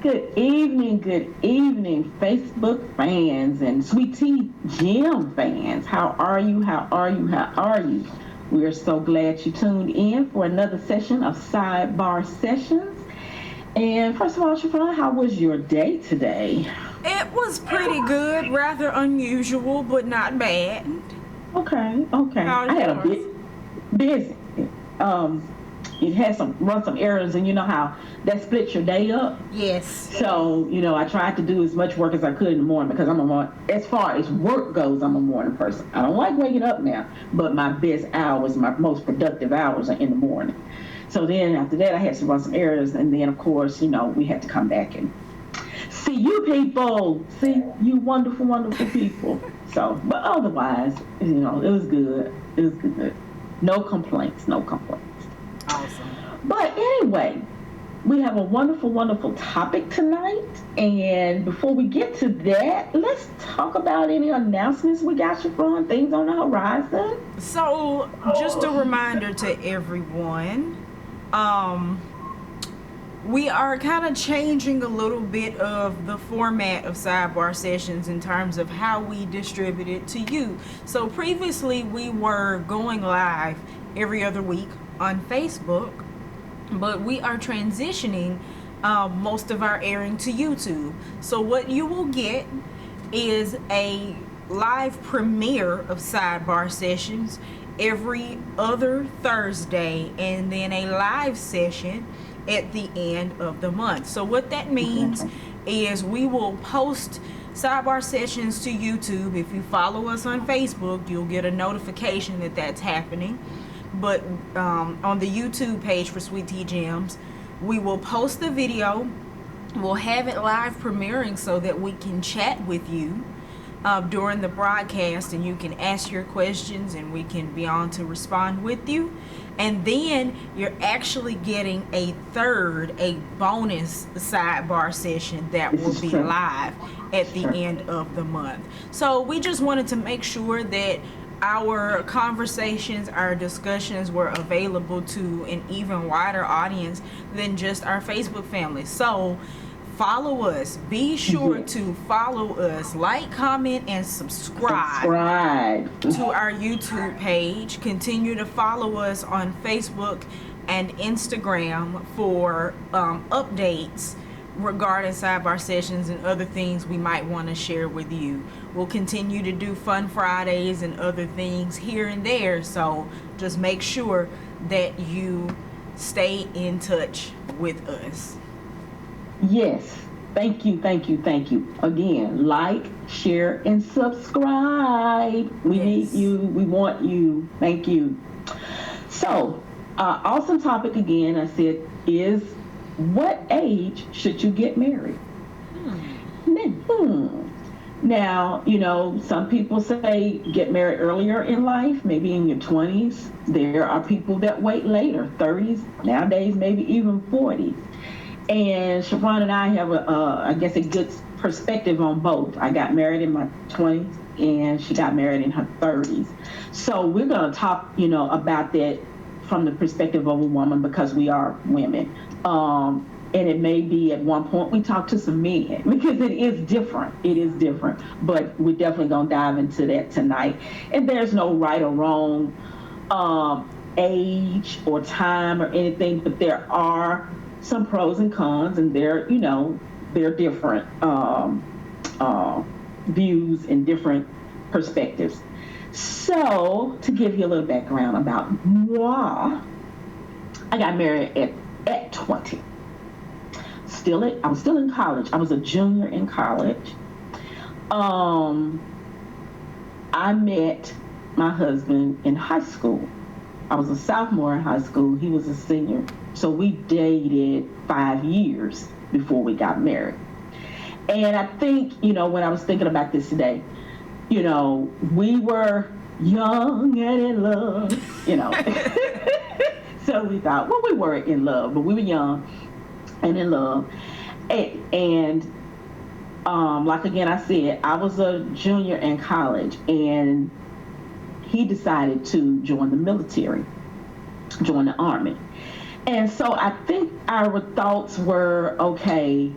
Good evening, Facebook fans and Sweet Tea Gym fans. How are you? How are you? How are you? We are so glad you tuned in for another session of Sidebar Sessions. And first of all, Chaffron, how was your day today? It was pretty good, rather unusual, but not bad. Okay. How's I had a yours? bit busy. Um, it had some run some errands, and you know how that splits your day up. Yes. So, I tried to do as much work as I could in the morning because I'm a morning, as far as work goes, I'm a morning person. I don't like waking up now, but my best hours, my most productive hours are in the morning. So then after that, I had to run some errands, and then of course, we had to come back and see you people, see you wonderful, wonderful people. So, but otherwise, it was good. It was good. No complaints, no complaints. Awesome. But anyway, we have a wonderful, wonderful topic tonight. And before we get to that, let's talk about any announcements we got you from, things on the horizon. So, just a reminder to everyone, um, we are kind of changing a little bit of the format of sidebar sessions in terms of how we distribute it to you. So previously we were going live every other week on Facebook, but we are transitioning most of our airing to YouTube. So what you will get is a live premiere of sidebar sessions every other Thursday, and then a live session at the end of the month. So what that means is we will post sidebar sessions to YouTube. If you follow us on Facebook, you'll get a notification that that's happening. But on the YouTube page for Sweet Tea Gems, we will post the video. We'll have it live premiering so that we can chat with you during the broadcast, and you can ask your questions and we can be on to respond with you. And then you're actually getting a bonus sidebar session that will be live at the end of the month. So we just wanted to make sure that our conversations, our discussions were available to an even wider audience than just our Facebook family. So follow us. Be sure to follow us, like, comment, and subscribe to our YouTube page. Continue to follow us on Facebook and Instagram for updates regarding sidebar sessions and other things we might want to share with you. We'll continue to do fun Fridays and other things here and there, so just make sure that you stay in touch with us. Yes. Thank you. Again, like, share, and subscribe. We need you. We want you. Thank you. So, awesome topic again, I said, is what age should you get married? Now, some people say get married earlier in life, maybe in your 20s. There are people that wait later, 30s, nowadays maybe even 40s. And Chaffron and I have I guess a good perspective on both. I got married in my 20s and she got married in her 30s. So we're going to talk, about that from the perspective of a woman because we are women. And it may be at one point we talk to some men because it is different. But we're definitely going to dive into that tonight. And there's no right or wrong age or time or anything, but there are some pros and cons, and they're different views and different perspectives. So to give you a little background about moi, I got married at 20. I was still in college. I was a junior in college. I met my husband in high school. I was a sophomore in high school. He was a senior. So we dated 5 years before we got married. And I think, when I was thinking about this today, we were young and in love, So we thought, we were in love, but we were young and in love. And like again, I said, I was a junior in college, and he decided to join the military, join the Army. And so I think our thoughts were, okay,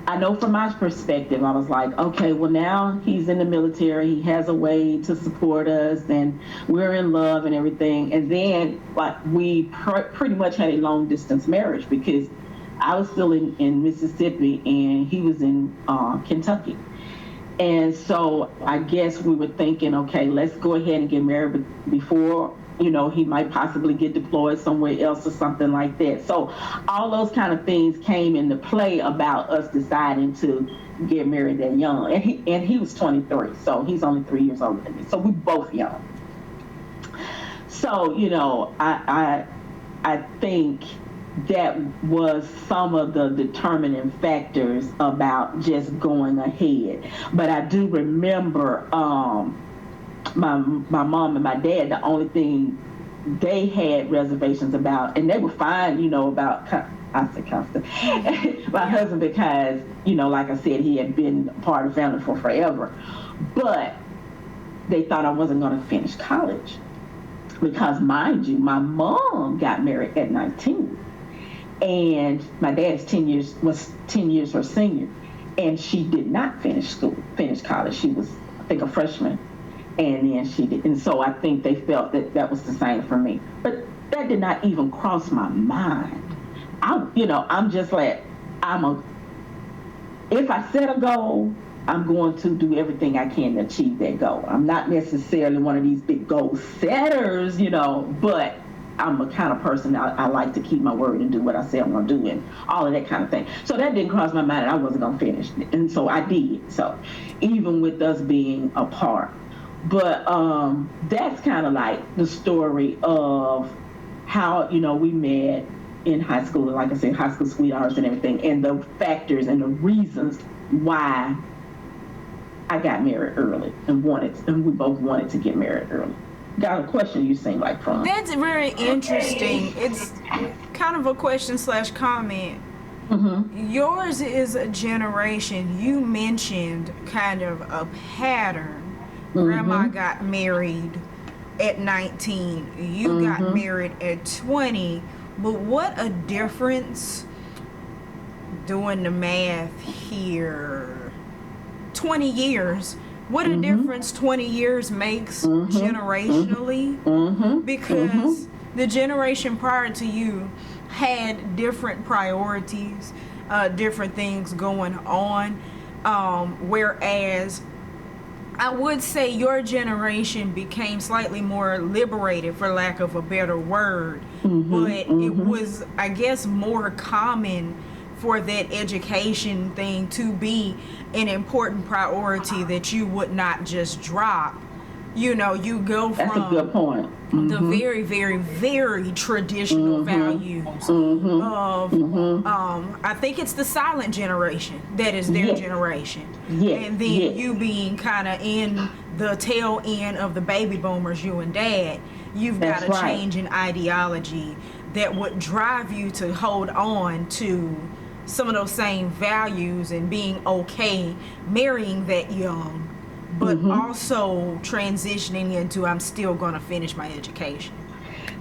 I know from my perspective, I was like, okay, well, now he's in the military. He has a way to support us, and we're in love and everything. And then, like, we pretty much had a long distance marriage because I was still in Mississippi and he was in Kentucky. And so I guess we were thinking, okay, let's go ahead and get married before, he might possibly get deployed somewhere else or something like that. So all those kind of things came into play about us deciding to get married that young. And he was 23, so he's only 3 years older than me. So we both young. So, I think that was some of the determining factors about just going ahead. But I do remember my mom and my dad, the only thing they had reservations about, and they were fine, about, I said constant, my husband, because, like I said, he had been part of the family for forever. But they thought I wasn't going to finish college. Because, mind you, my mom got married at 19. And my dad was 10 years her senior, and she did not finish college. She was, I think, a freshman, and then she did. And so I think they felt that was the same for me. But that did not even cross my mind. I'm just like, if I set a goal, I'm going to do everything I can to achieve that goal. I'm not necessarily one of these big goal setters, but I'm a kind of person, I like to keep my word and do what I say I'm going to do and all of that kind of thing. So that didn't cross my mind, and I wasn't going to finish. And so I did. So even with us being apart. But that's kind of like the story of how, we met in high school. Like I said, high school sweethearts and everything, and the factors and the reasons why I got married early and we both wanted to get married early. Got a question you seem like from. That's very interesting. It's kind of a question / comment. Mm-hmm. Yours is a generation. You mentioned kind of a pattern. Mm-hmm. Grandma got married at 19. You mm-hmm. got married at 20. But what a difference, doing the math here, 20 years. What a mm-hmm. difference 20 years makes mm-hmm. generationally, mm-hmm. because mm-hmm. the generation prior to you had different priorities, different things going on, whereas I would say your generation became slightly more liberated, for lack of a better word, mm-hmm. but mm-hmm. it was, I guess, more common for that education thing to be an important priority that you would not just drop. You go from that's a good point. Mm-hmm. the very, very, very traditional mm-hmm. values mm-hmm. of mm-hmm. I think it's the silent generation that is their yes. generation. Yes. And then yes. you being kind of in the tail end of the baby boomers, you and dad, you've got a change in ideology that would drive you to hold on to some of those same values and being okay marrying that young, but mm-hmm. also transitioning into, I'm still going to finish my education.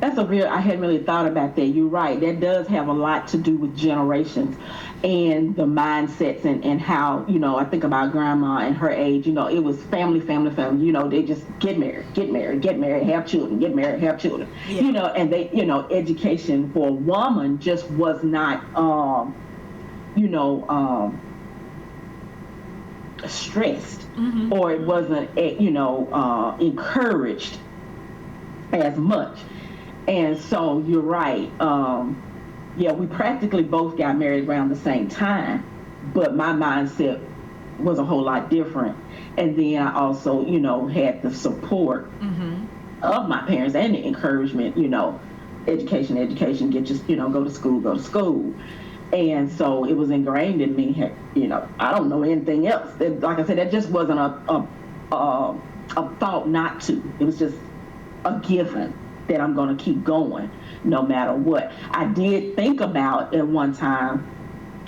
That's I hadn't really thought about that. You're right. That does have a lot to do with generations and the mindsets and how, I think about grandma and her age, it was family, they just get married, have children, get married, have children, yeah. And they, education for a woman just was not, stressed mm-hmm. or it wasn't, encouraged as much. And so you're right. We practically both got married around the same time, but my mindset was a whole lot different. And then I also, had the support mm-hmm. of my parents and the encouragement, education, get your, go to school. And so it was ingrained in me, I don't know anything else. Like I said, that just wasn't a thought not to. It was just a given that I'm going to keep going no matter what. I did think about at one time,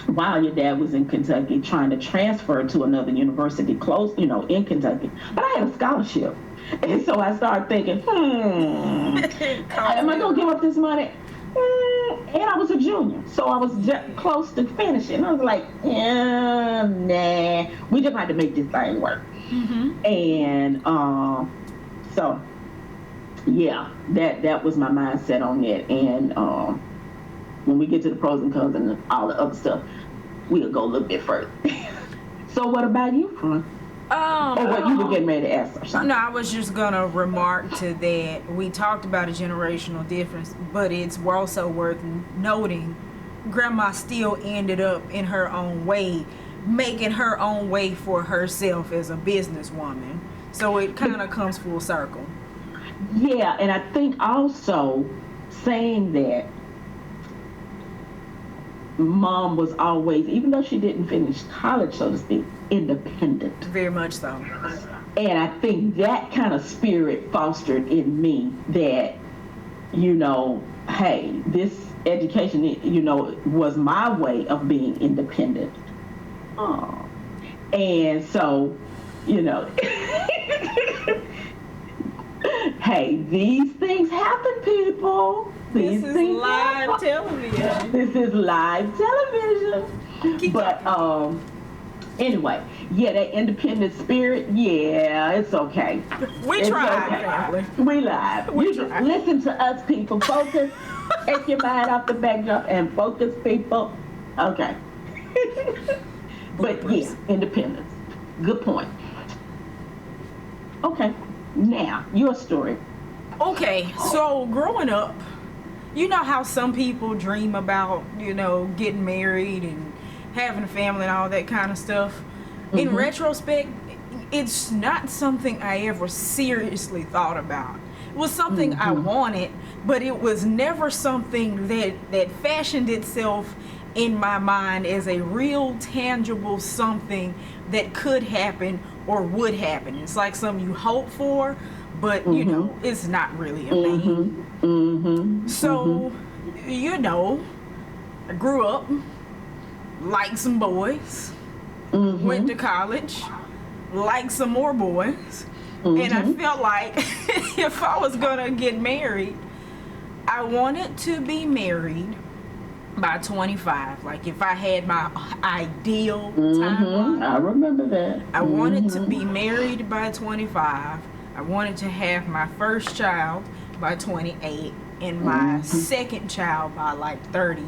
while your dad was in Kentucky, trying to transfer to another university close, in Kentucky. But I had a scholarship. And so I started thinking, am I going to give up this money? And I was a junior, so I was just close to finishing. I was like, nah, we just had to make this thing work. And so, yeah, that was my mindset on it. And when we get to the pros and cons and all the other stuff, we'll go a little bit further. So, what about you, Fran? Or what you were getting ready to ask or something? No, I was just gonna remark to that. We talked about a generational difference, but it's also worth noting. Grandma still ended up in her own way, making her own way for herself as a businesswoman. So it kind of comes full circle. Yeah, and I think also saying that mom was always, even though she didn't finish college, so to speak, independent. Very much so. And I think that kind of spirit fostered in me that, you know, hey, this education, you know, was my way of being independent. Oh. And so, you know, hey, these things happen, people. This is live television. This is live television. But anyway, yeah, that independent spirit, yeah, it's okay. We tried, family. We live. We You tried. just listen to us, people. Focus. Take your mind off the backdrop and focus, people. Okay. But yeah, independence. Good point. Okay. Now, your story. Okay, so growing up, you know how some people dream about, you know, getting married and having a family and all that kind of stuff. In retrospect, it's not something I ever seriously thought about. It was something I wanted, but it was never something that fashioned itself in my mind as a real tangible something that could happen or would happen. It's like something you hope for, but you know, it's not really a thing. So, you know, I grew up, liked some boys, went to college, liked some more boys, and I felt like if I was gonna get married, I wanted to be married by 25. Like if I had my ideal timeline, I remember that. I wanted to be married by 25. I wanted to have my first child by 28 and my second child by like 30,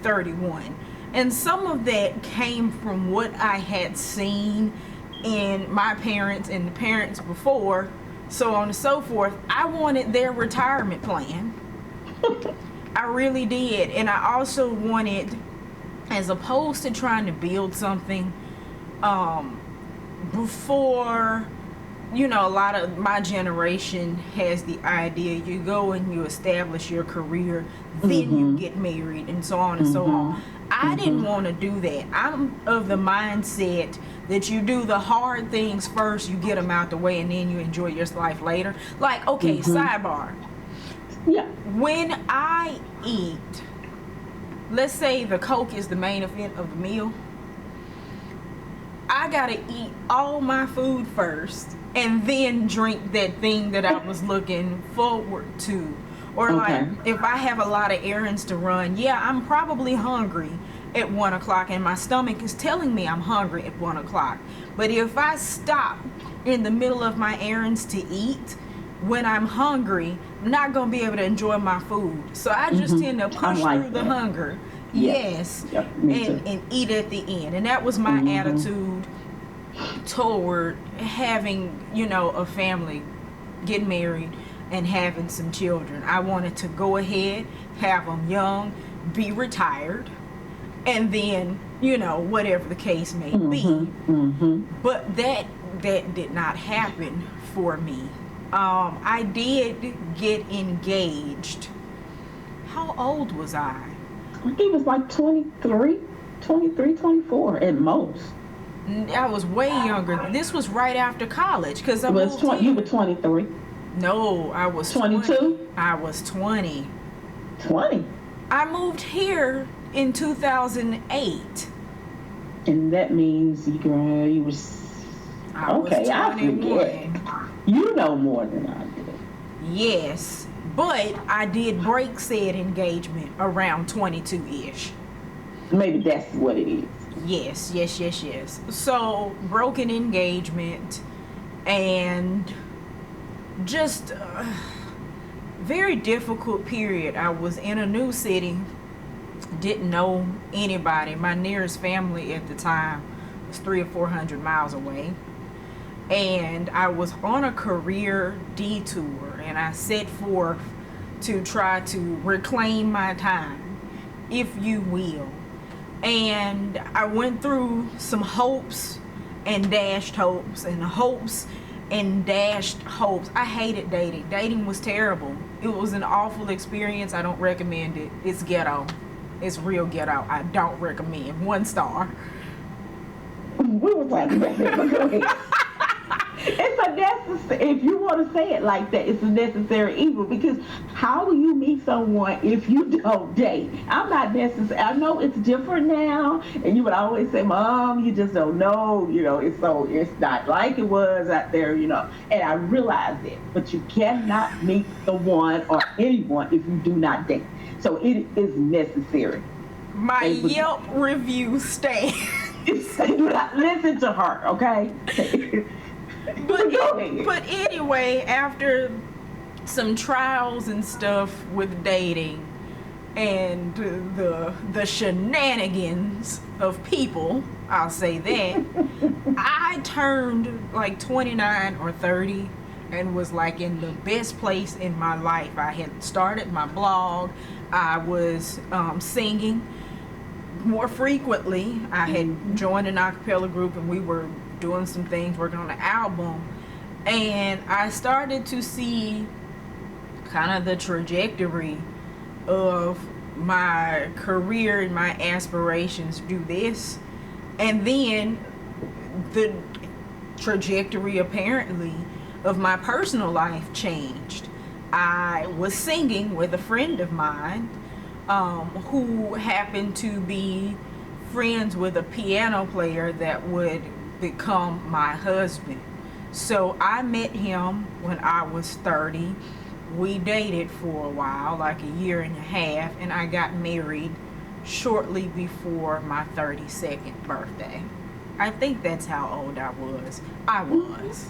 31. And some of that came from what I had seen in my parents and the parents before, so on and so forth. I wanted their retirement plan. I really did. And I also wanted, as opposed to trying to build something before, you know, a lot of my generation has the idea you go and you establish your career, then you get married and so on and so on. I didn't want to do that. I'm of the mindset that you do the hard things first, you get them out the way, and then you enjoy your life later. Like, okay, sidebar. Yeah. When I eat, let's say the Coke is the main event of the meal, I gotta eat all my food first and then drink that thing that I was looking forward to. Or like, if I have a lot of errands to run, yeah, I'm probably hungry at 1 o'clock and my stomach is telling me I'm hungry at 1 o'clock. But if I stop in the middle of my errands to eat, when I'm hungry, I'm not going to be able to enjoy my food. So I just tend to push through the hunger. Yes. Yep, me too. And eat at the end. And that was my attitude toward having, you know, a family, get married, and having some children. I wanted to go ahead, have them young, be retired, and then, you know, whatever the case may be. But that did not happen for me. I did get engaged. How old was I? I think it was like 23, 24 at most. I was way younger. This was right after college because I moved here. You were 23. No, I was 22? I was 20. 20. I moved here in 2008. And that means you was I was okay, I 21. forget. You know more than I do. Yes, But I did break said engagement around 22-ish. Maybe that's what it is. Yes. So, broken engagement and just a very difficult period. I was in a new city, didn't know anybody. My nearest family at the time was 300 or 400 miles away. And I was on a career detour, and I set forth to try to reclaim my time, if you will. And I went through some hopes and dashed hopes and hopes and dashed hopes. I hated dating. Dating was terrible. It was an awful experience. I don't recommend it. It's ghetto. It's real ghetto. I don't recommend. 1 star. We were talking about that, but go ahead. It's a necessary, if you want to say it like that, it's a necessary evil, because how will you meet someone if you don't date? I'm not necessary. I know it's different now, and you would always say, Mom, you just don't know, it's not like it was out there, and I realize it, but you cannot meet the one or anyone if you do not date. So it is necessary. My Yelp review stands. Listen to her, okay? But anyway, after some trials and stuff with dating and the shenanigans of people, I'll say that, I turned like 29 or 30 and was like in the best place in my life. I had started my blog. I was singing more frequently. I had joined an a cappella group, and we were doing some things, working on an album, and I started to see kind of the trajectory of my career and my aspirations do this, and then the trajectory apparently of my personal life changed. I was singing with a friend of mine who happened to be friends with a piano player that would become my husband. So I met him when I was 30. We dated for a while, like a year and a half, and I got married shortly before my 32nd birthday. I think that's how old I was. I was.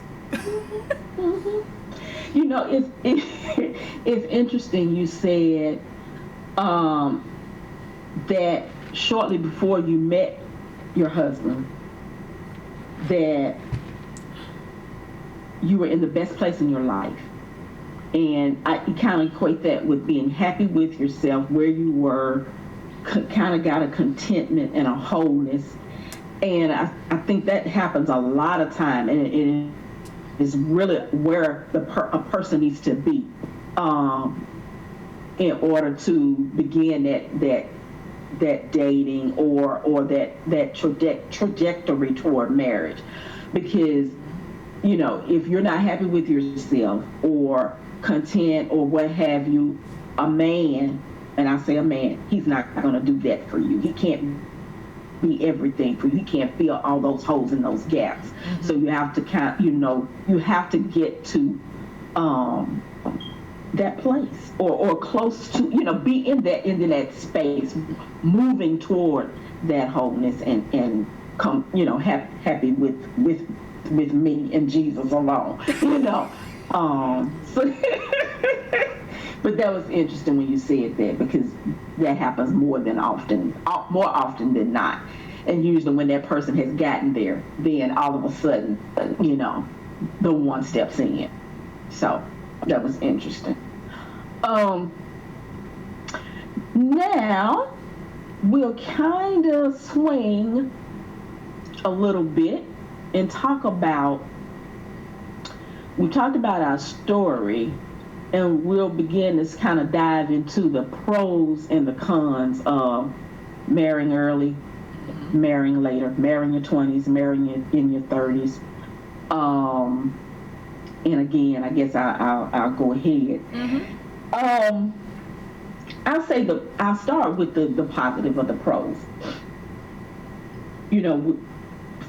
It's interesting you said that shortly before you met your husband, that you were in the best place in your life. And I kind of equate that with being happy with yourself, where you were, kind of got a contentment and a wholeness. And I think that happens a lot of time, and it is really where a person needs to be in order to begin that dating or that trajectory toward marriage. Because if you're not happy with yourself or content or what have you, a man, and I say a man, he's not going to do that for you. He can't be everything for you. He can't fill all those holes and those gaps. Mm-hmm. So you have to you have to get to that place or close to, be in that space, moving toward that wholeness and come, happy with me and Jesus alone, so but that was interesting when you said that, because that happens more often than not. And usually when that person has gotten there, then all of a sudden, the one steps in. So that was interesting. Now we'll kind of swing a little bit and we talked about our story, and we'll begin to kind of dive into the pros and the cons of marrying early, marrying later, marrying in your 20s, marrying in your 30s. And again, I guess I'll go ahead. Mm-hmm. I'll start with the positive of the pros.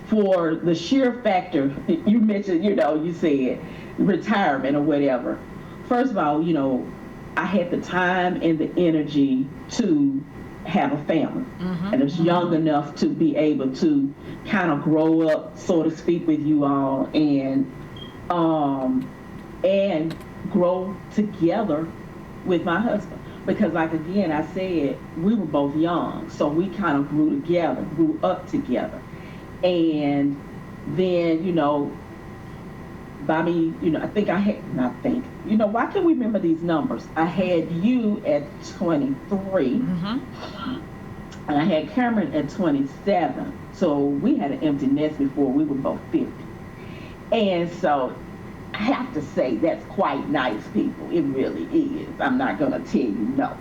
For the sheer factor, you mentioned, you said retirement or whatever. First of all, I had the time and the energy to have a family. And I was young enough to be able to kind of grow up, so to speak, with you all, and grow together with my husband. Because, like, again, I said, we were both young, so we kind of grew up together. And then, by me, why can't we remember these numbers? I had you at 23, and I had Cameron at 27. So we had an empty nest before we were both 50. And so I have to say that's quite nice, people. It really is. I'm not going to tell you no.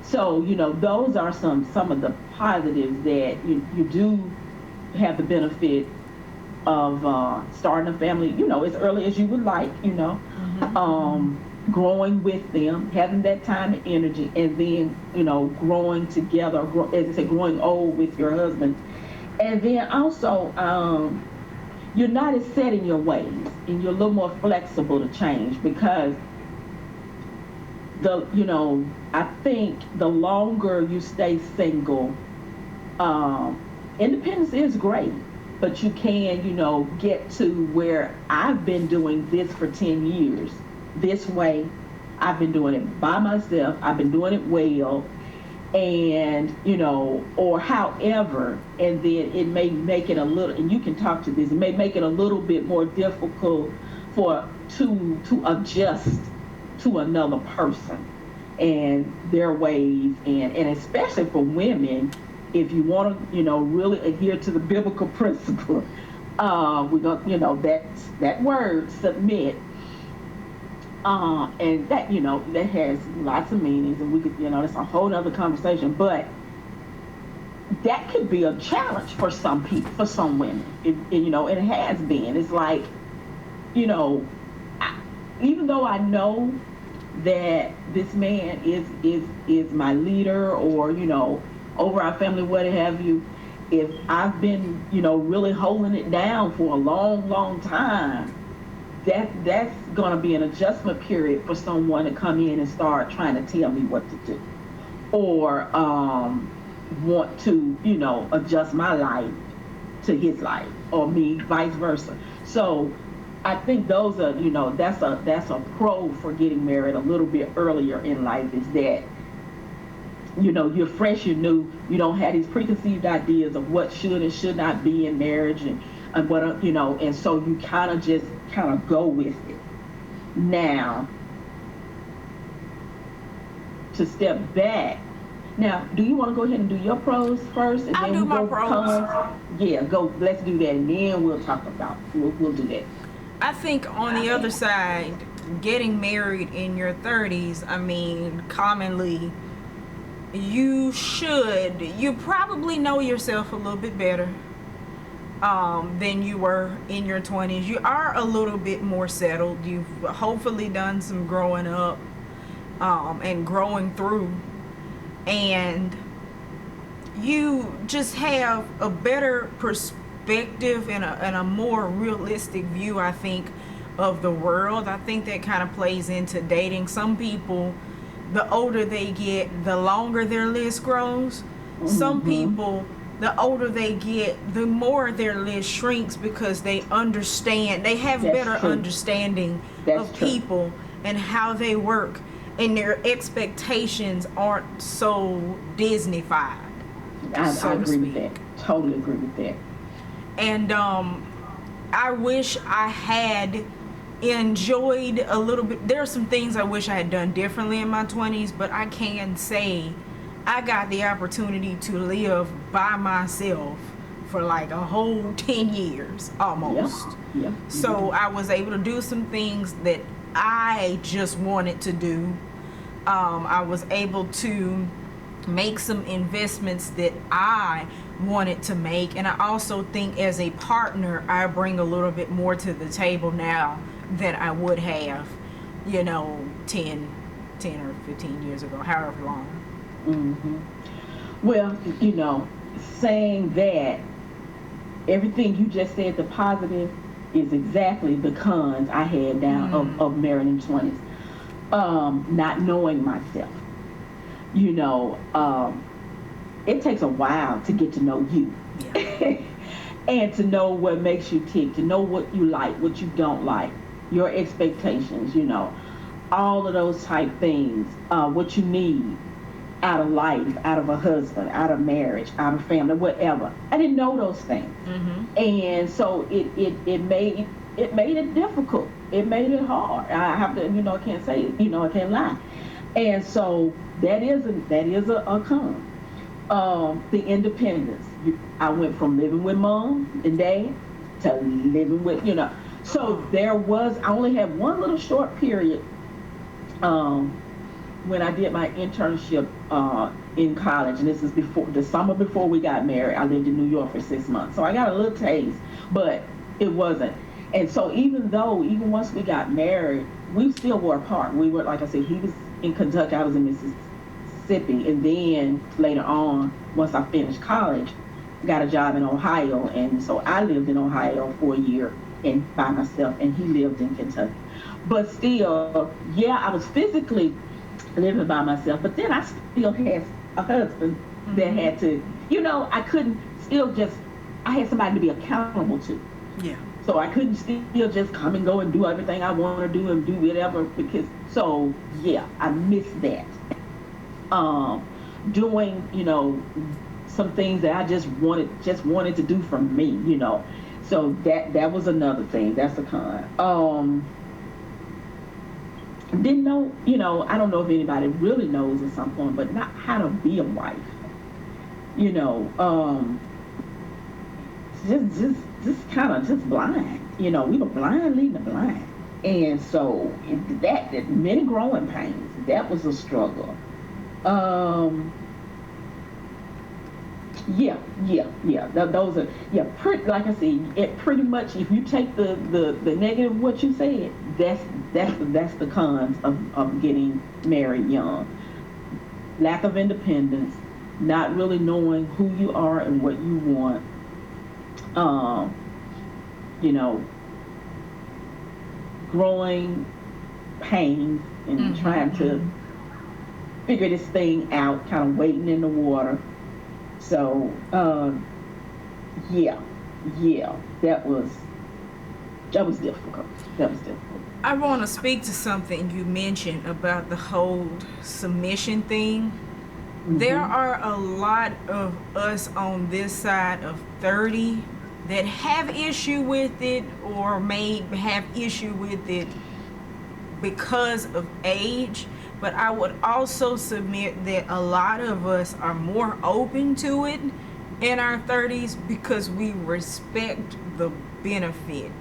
So, those are some of the positives that you do have the benefit of starting a family, as early as you would like, growing with them, having that time and energy, and then, growing together, as I say, growing old with your husband. And then also, you're not as set in your ways, and you're a little more flexible to change, because I think the longer you stay single, independence is great. But you can, get to where I've been doing this for 10 years. This way, I've been doing it by myself. I've been doing it well. And, or however, and then it may make it a little, and you can talk to this, it may make it a little bit more difficult to adjust to another person and their ways. And especially for women, if you want to, really adhere to the biblical principle, we're going, that word, submit, and that, that has lots of meanings, and we could, that's a whole other conversation, but that could be a challenge for some people, for some women, and it has been. It's like, even though I know that this man is my leader, or, over our family, what have you, if I've been, really holding it down for a long, long time, that's going to be an adjustment period for someone to come in and start trying to tell me what to do, or want to, adjust my life to his life, or me, vice versa. So I think those are, that's a pro for getting married a little bit earlier in life, is that, you're fresh, you're new, you don't have these preconceived ideas of what should and should not be in marriage, and what, and so you kind of go with it. Now, to step back, now, do you want to go ahead and do your pros first? And I'll then do my go pros. Cons? Yeah, let's do that, and then we'll talk about, we'll do that. I think on the other side, getting married in your 30s, commonly, you probably know yourself a little bit better than you were in your 20s. You are a little bit more settled. You've hopefully done some growing up and growing through, and you just have a better perspective and a more realistic view, I think, of the world. I think that kind of plays into dating. Some people, the older they get, the longer their list grows. Some people, the older they get, the more their list shrinks, because they understand, they have better understanding of people and how they work, and their expectations aren't so Disney-fied. I agree with that. Totally agree with that. And I wish I had enjoyed a little bit. There are some things I wish I had done differently in my 20s, but I can say I got the opportunity to live by myself for like a whole 10 years almost. Yeah. So I was able to do some things that I just wanted to do. I was able to make some investments that I wanted to make, and I also think as a partner I bring a little bit more to the table now than I would have 10 or 15 years ago, however long. Well, saying that, everything you just said, the positive, is exactly the cons I had down of marrying in 20s. not knowing myself. You know, it takes a while to get to know you. Yeah. And to know what makes you tick, to know what you like, what you don't like, your expectations, you know, all of those type things, what you need out of life, out of a husband, out of marriage, out of family, whatever. I didn't know those things. And so it made it difficult. It made it hard. I have to, I can't say it, I can't lie. And so that is a con. The independence. I went from living with mom and dad to living with, So I only had one little short period when I did my internship in college, and this is before the summer before we got married. I lived in New York for 6 months, so I got a little taste, but it wasn't. And so even once we got married, we still were apart. We were, like I said, he was in Kentucky, I was in Mississippi, and then later on, once I finished college, got a job in Ohio, and so I lived in Ohio for a year and by myself, and he lived in Kentucky. But still, yeah, I was physically living by myself, but then I still had a husband that had to, I couldn't I had somebody to be accountable to. Yeah. So I couldn't still just come and go and do everything I want to do and do whatever, yeah, I missed that. Doing, some things that I just wanted to do for me, So that was another thing. That's a con. Didn't know, I don't know if anybody really knows at some point, but not how to be a wife. Just kind of just blind. We were blind leading the blind. And so that many growing pains. That was a struggle. Those are like I said, it pretty much, if you take the negative of what you said, that's the cons of getting married young. Lack of independence, not really knowing who you are and what you want. Growing pains and trying to figure this thing out, kind of waiting in the water. So, that was difficult. I want to speak to something you mentioned about the whole submission thing. There are a lot of us on this side of 30 that have issue with it, or may have issue with it because of age. But I would also submit that a lot of us are more open to it in our 30s because we respect the benefit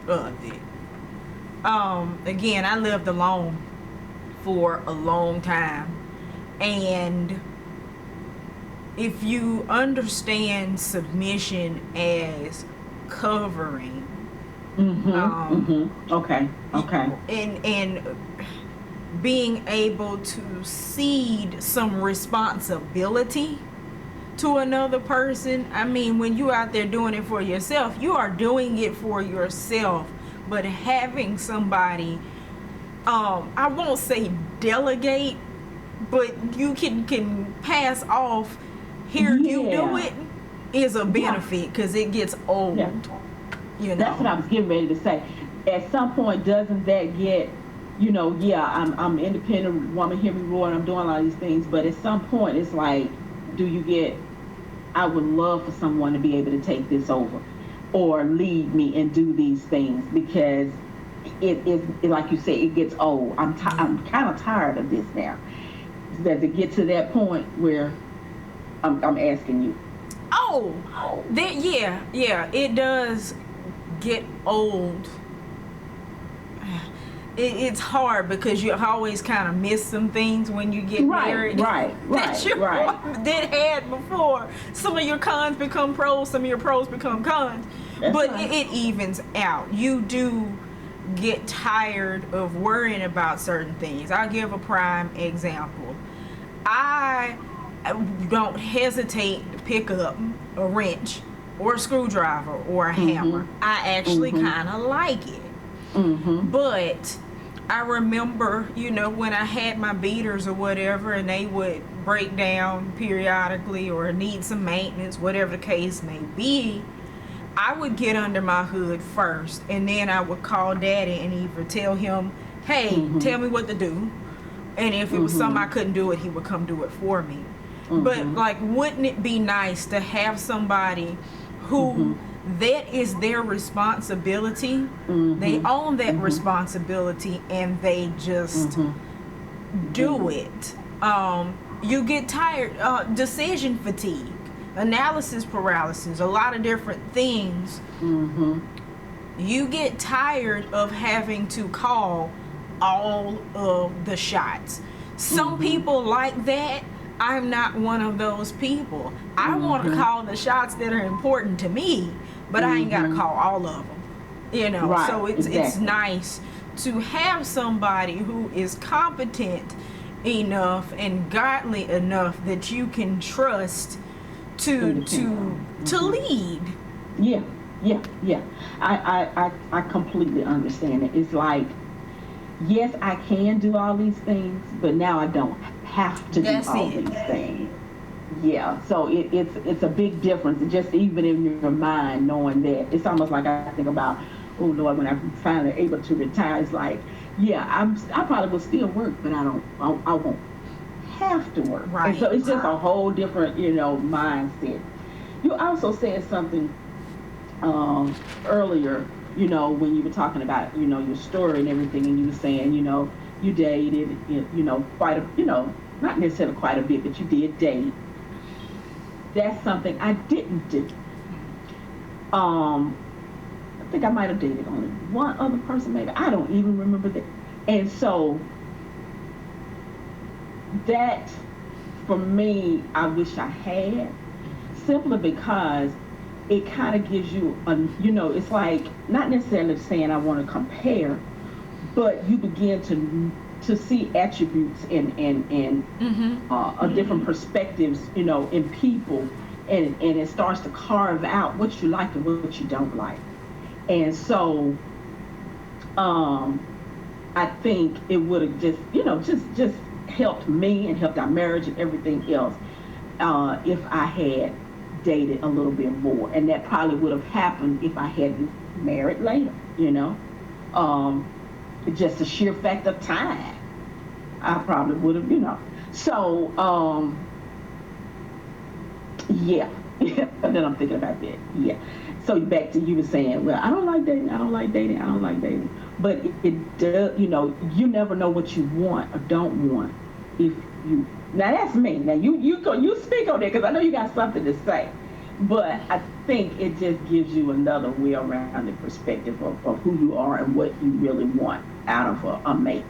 of it. Again, I lived alone for a long time, and if you understand submission as covering, okay, and being able to cede some responsibility to another person. I mean, when you out there doing it for yourself, you are doing it for yourself, but having somebody, I won't say delegate, but you can pass off, here, you do it, is a benefit, because it gets old. That's what I was getting ready to say. At some point, doesn't that get, I'm an independent woman, hear me roar, and I'm doing all these things, but at some point it's like, I would love for someone to be able to take this over or lead me and do these things, because it like you say, it gets old. I'm kind of tired of this now. Does it get to that point where I'm asking you? It does get old. It's hard because you always kind of miss some things when you get married. That you did had before. Some of your cons become pros, some of your pros become cons. But it evens out. You do get tired of worrying about certain things. I'll give a prime example. I don't hesitate to pick up a wrench or a screwdriver or a hammer. I actually kind of like it. But I remember, when I had my beaters or whatever, and they would break down periodically or need some maintenance, whatever the case may be, I would get under my hood first, and then I would call Daddy and either tell him, hey, tell me what to do. And if it was something I couldn't do it, he would come do it for me. But, like, wouldn't it be nice to have somebody who that is their responsibility? They own that responsibility, and they just do it. You get tired, decision fatigue, analysis paralysis, a lot of different things. You get tired of having to call all of the shots. Some people like that. I'm not one of those people. I want to call the shots that are important to me, but I ain't got to call all of them. Right, So it's exactly. nice to have somebody who is competent enough and godly enough that you can trust to lead. Yeah. I completely understand it. It's like, yes, I can do all these things, but now I don't have to do all these things. Yeah, so it's a big difference, just even in your mind, knowing that. It's almost like I think about, oh Lord, when I'm finally able to retire, it's like, yeah, I probably will still work, but I won't have to work. Right. And so it's just a whole different, mindset. You also said something earlier, when you were talking about, your story and everything, and you were saying, you dated, quite a, not necessarily quite a bit, but you did date. That's something I didn't do. I think I might have dated only one other person, maybe. I don't even remember that. And so that, for me, I wish I had, simply because it kind of gives you it's like, not necessarily saying I want to compare, but you begin to see attributes and different perspectives, in people, and it starts to carve out what you like and what you don't like. And so I think it would have just helped me and helped our marriage and everything else if I had dated a little bit more, and that probably would have happened if I hadn't married later. Just the sheer fact of time, I probably would have. So yeah. And then I'm thinking about that. Yeah. So back to you were saying, well, I don't like dating. But it does. You never know what you want or don't want if you. Now that's me. Now you speak on that, because I know you got something to say. But I think it just gives you another well-rounded perspective of who you are and what you really want out of a mate.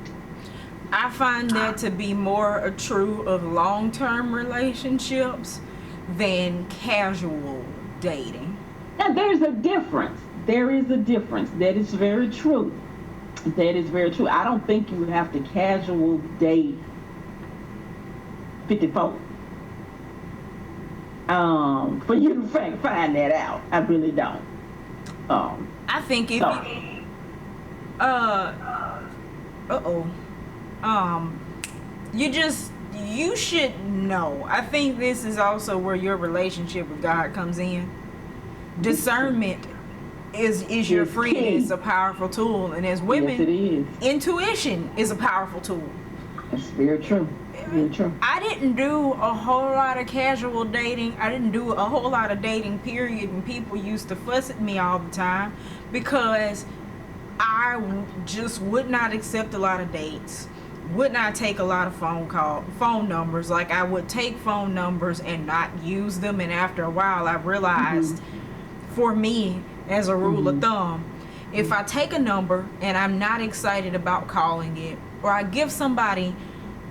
I find that to be more true of long-term relationships than casual dating. Now there's a difference. There is a difference. That is very true. I don't think you have to casual date 54 for you to find that out. I really don't. I think if you should know. I think this is also where your relationship with God comes in. Discernment is your friend. It's a powerful tool, and as women, yes, it is. Intuition is a powerful tool. That's very true. Very true. I didn't do a whole lot of casual dating. I didn't do a whole lot of dating, period. And people used to fuss at me all the time because I just would not accept a lot of dates. Would not take a lot of phone numbers. Like, I would take phone numbers and not use them. And after a while, I realized, for me, as a rule of thumb, if I take a number and I'm not excited about calling it, or I give somebody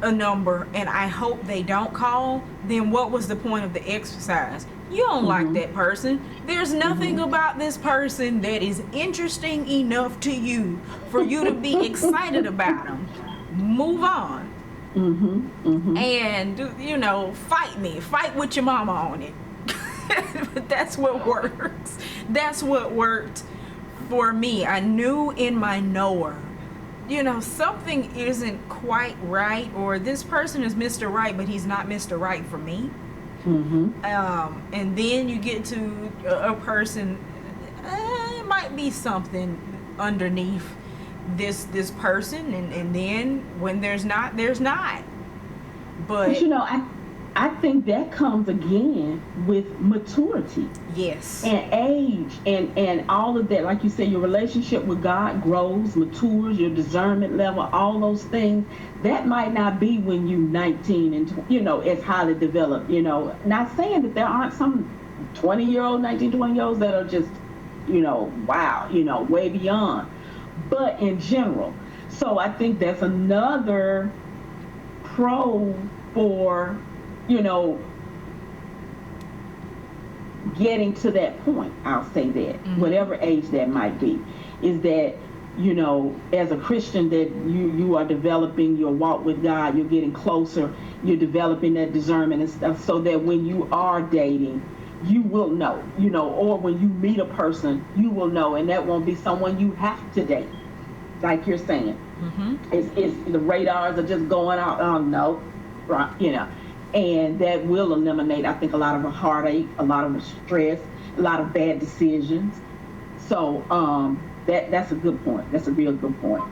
a number and I hope they don't call, then what was the point of the exercise? You don't like that person. There's nothing about this person that is interesting enough to you for you to be excited about them. Move on. And fight with your mama on it. But that's what works. That's what worked for me. I knew in my knower, something isn't quite right, or this person is Mr. Right, but he's not Mr. Right for me. And then you get to a person, it might be something underneath this person, and then when there's not, there's not. But I think that comes again with maturity. Yes. And age and all of that. Like you said, your relationship with God grows, matures, your discernment level, all those things. That might not be when you're 19 and, it's highly developed, Not saying that there aren't some 20-year-old, 19, 20-year-olds that are just, wow, way beyond. But in general. So I think that's another pro for, getting to that point. I'll say that, whatever age that might be, is that, as a Christian, that you are developing your walk with God, you're getting closer, you're developing that discernment and stuff, so that when you are dating, you will know, or when you meet a person, you will know, and that won't be someone you have to date, like you're saying. It's the radars are just going out. Oh no, right? And that will eliminate, I think, a lot of the heartache, a lot of the stress, a lot of bad decisions. So that's a good point. That's a real good point.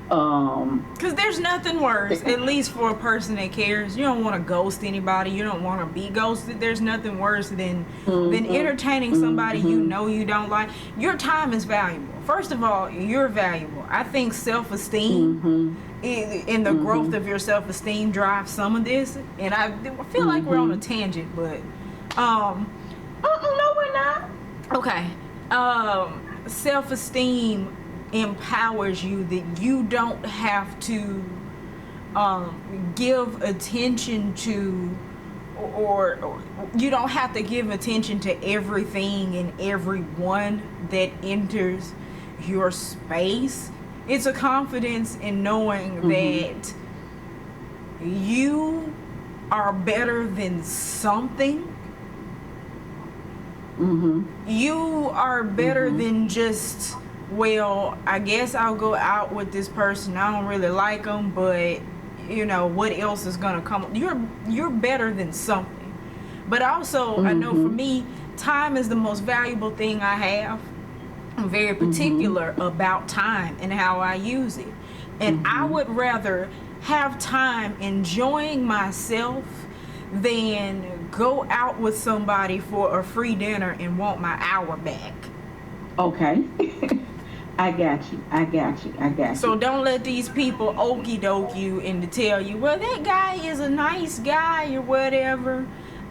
Because there's nothing worse, at least for a person that cares. You don't want to ghost anybody. You don't want to be ghosted. There's nothing worse than entertaining somebody you don't like. Your time is valuable. First of all, you're valuable. I think self-esteem and the growth of your self-esteem drives some of this. And I feel like we're on a tangent, but no, we're not. Okay. Self-esteem empowers you, that you don't have to give attention to, or you don't have to give attention to everything and everyone that enters your space. It's a confidence in knowing that you are better than something. You are better than just, well, I guess I'll go out with this person. I don't really like them, but what else is gonna come? You're better than something. But also, I know for me, time is the most valuable thing I have. I'm very particular about time and how I use it. And I would rather have time enjoying myself than go out with somebody for a free dinner and want my hour back. Okay. I got you. So don't let these people okie doke you and to tell you, well, that guy is a nice guy or whatever,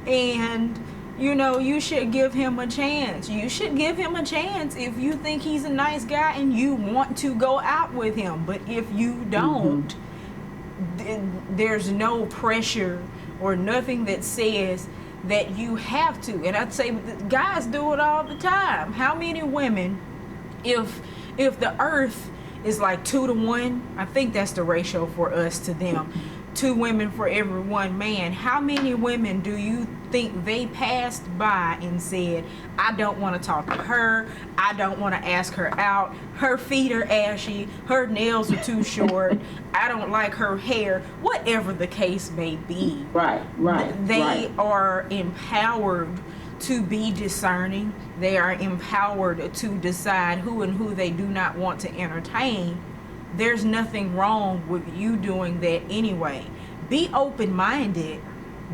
and you should give him a chance. You should give him a chance if you think he's a nice guy and you want to go out with him. But if you don't, there's no pressure or nothing that says that you have to. And I'd say guys do it all the time. How many women, if the earth is like 2 to 1, I think that's the ratio for us to them, 2 women for every 1 man, how many women do you think they passed by and said, I don't want to talk to her, I don't want to ask her out, her feet are ashy, her nails are too short, I don't like her hair, whatever the case may be. Right. They are empowered to be discerning. They are empowered to decide who and who they do not want to entertain. There's nothing wrong with you doing that anyway. Be open-minded,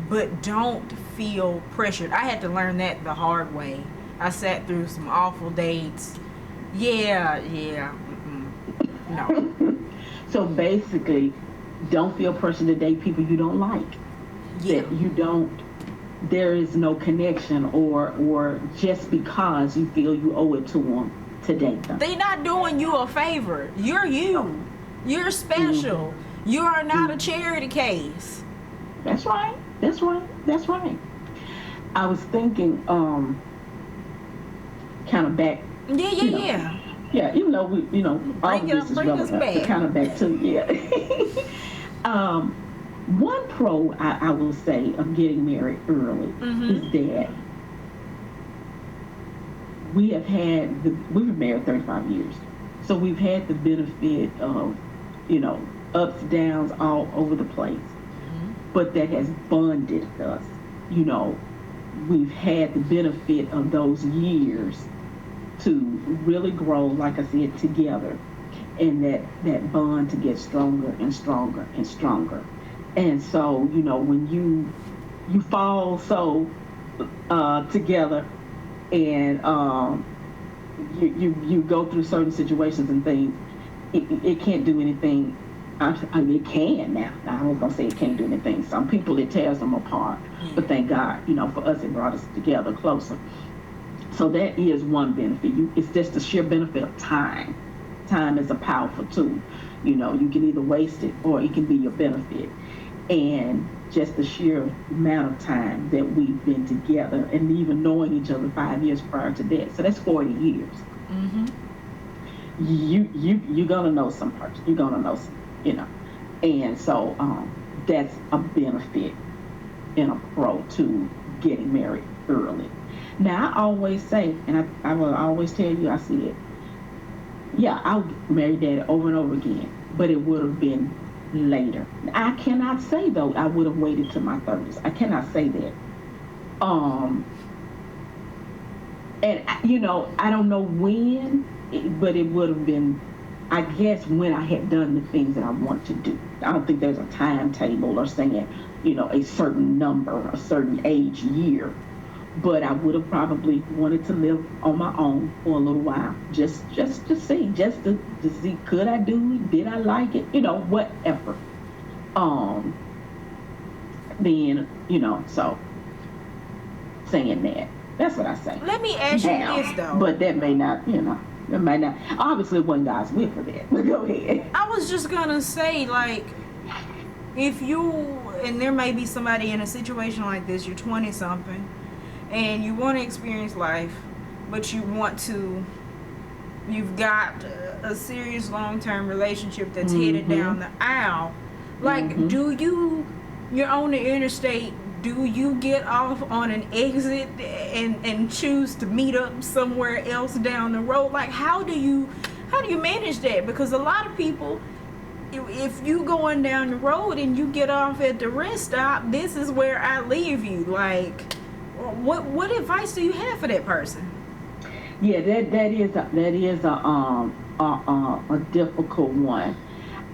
but don't feel pressured. I had to learn that the hard way. I sat through some awful dates. No. So basically, don't feel pressure to date people you don't like. Yeah. That there is no connection or just because you feel you owe it to them to date them. They're not doing you a favor. You're you. You're special. You are not a charity case. That's right. I was thinking, kind of back. Yeah. Yeah, even though we, all of this is relevant, kind of back to, one pro I will say of getting married early is that we've been married 35 years. So we've had the benefit of you know, ups, downs all over the place. But that has bonded us. You know, we've had the benefit of those years to really grow, like I said, together, and that bond to get stronger and stronger and stronger. And so, you know, when you fall so together, and you go through certain situations and things, it can't do anything. I mean, it can now. I was gonna say it can't do anything. Some people it tears them apart, but thank God, you know, for us it brought us together closer. So that is one benefit. It's just the sheer benefit of time. Time is a powerful tool. You know, you can either waste it or it can be your benefit. And just the sheer amount of time that we've been together, and even knowing each other 5 years prior to that. So that's 40 years. Mm-hmm. You're gonna know some person. You're gonna know some, you know. And so that's a benefit and a pro to getting married early. Now I always say, and I will always tell you, I see it. Yeah, I'll marry daddy over and over again, but it would have been later. I cannot say though I would have waited to my 30s. I cannot say that. And you know, I don't know when, but it would have been, I guess, when I had done the things that I want to do. I don't think there's a timetable or saying, you know, a certain number, a certain age, year. But I would have probably wanted to live on my own for a little while, just to see, just to see, could I do it? Did I like it? You know, whatever. Then, you know, so saying that, that's what I say. Let me ask you this though. But that may not, you know, it might not. Obviously, it wasn't God's will for that. But go ahead. I was just gonna say, like, if you, and there may be somebody in a situation like this, you're 20 something. And you want to experience life, but you've got a serious long-term relationship that's headed down the aisle. Like, you're on the interstate, do you get off on an exit and choose to meet up somewhere else down the road? Like, how do you manage that? Because a lot of people, if you going down the road and you get off at the rest stop, this is where I leave you. Like, what advice do you have for that person? Yeah, that is a difficult one.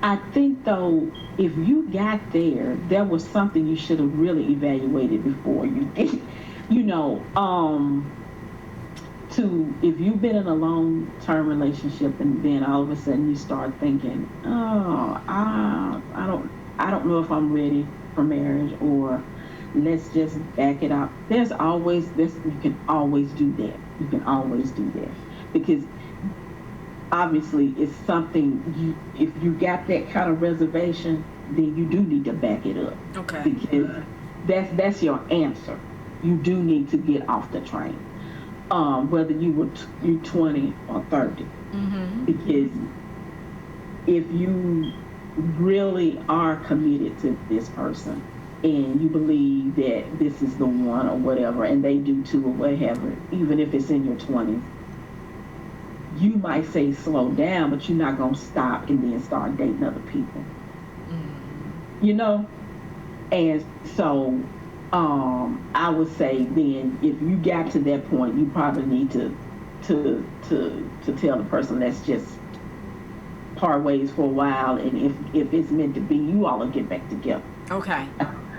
I think though, if you got there was something you should have really evaluated before you did. You know, if you've been in a long-term relationship and then all of a sudden you start thinking, oh, I don't know if I'm ready for marriage, or let's just back it up. There's always this. You can always do that. You can always do that, because obviously it's something. If you got that kind of reservation, then you do need to back it up. Okay. Because that's your answer. You do need to get off the train, whether you 20 or 30. Mm-hmm. Because if you really are committed to this person, and you believe that this is the one or whatever, and they do too or whatever, even if it's in your 20s, you might say slow down, but you're not going to stop and then start dating other people. You know? And so I would say then, if you got to that point, you probably need to tell the person, let's just part ways for a while, and if it's meant to be, you all will get back together. Okay.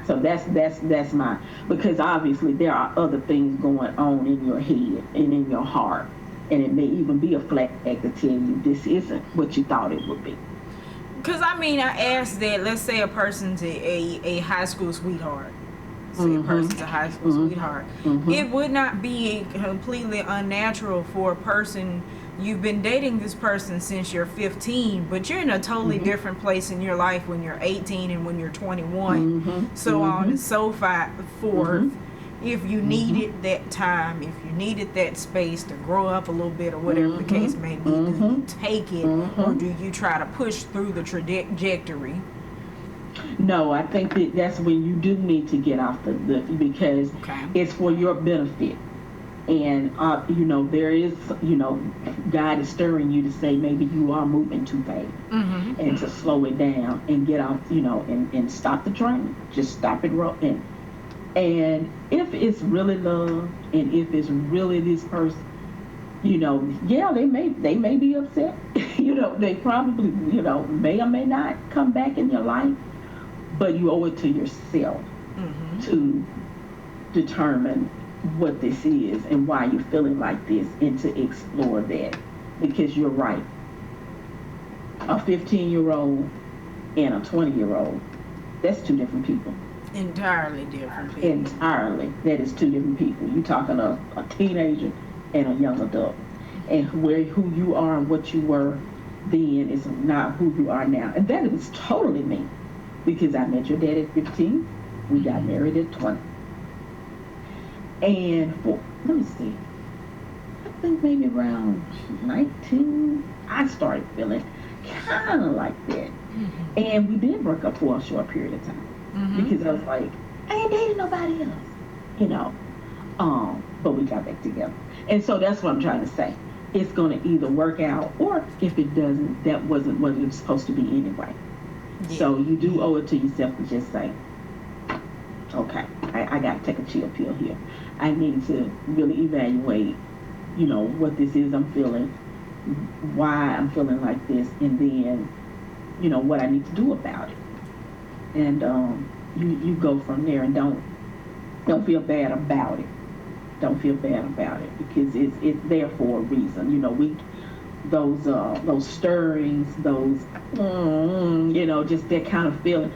So that's my, because obviously there are other things going on in your head and in your heart, and it may even be a flag to tell you this isn't what you thought it would be. Because I mean, I asked that, let's say a person's a high school sweetheart. Say a person's a high school sweetheart. It would not be completely unnatural for a person, you've been dating this person since you're 15, but you're in a totally different place in your life when you're 18 and when you're 21, so on and so forth. If you needed that time, if you needed that space to grow up a little bit or whatever the case may be, do you take it or do you try to push through the trajectory? No, I think that's when you do need to get off the because it's for your benefit. And there is, God is stirring you to say maybe you are moving too fast, and to slow it down and get off, and stop the train. Just stop it rolling. And if it's really love, and if it's really this person, yeah, they may be upset. They probably, may or may not come back in your life, but you owe it to yourself to determine what this is and why you're feeling like this, and to explore that. Because you're right, a 15-year-old and a 20-year-old, that's two different people. Entirely different people. Entirely. That is two different people. You're talking a teenager and a young adult. And who you are and what you were then is not who you are now. And that is totally me. Because I met your dad at 15. We got married at 20. And let me see. I think maybe around 19, I started feeling kind of like that. And we did break up for a short period of time. Because I was like, I ain't dating nobody else, but we got back together. And so that's what I'm trying to say. It's going to either work out, or if it doesn't, that wasn't what it was supposed to be anyway. Yeah. So you do owe it to yourself to just say, okay, I got to take a chill pill here. I need to really evaluate, what this is I'm feeling, why I'm feeling like this, and then, what I need to do about it. And you go from there, and don't feel bad about it. Don't feel bad about it, because it's there for a reason. Those stirrings, those just that kind of feeling.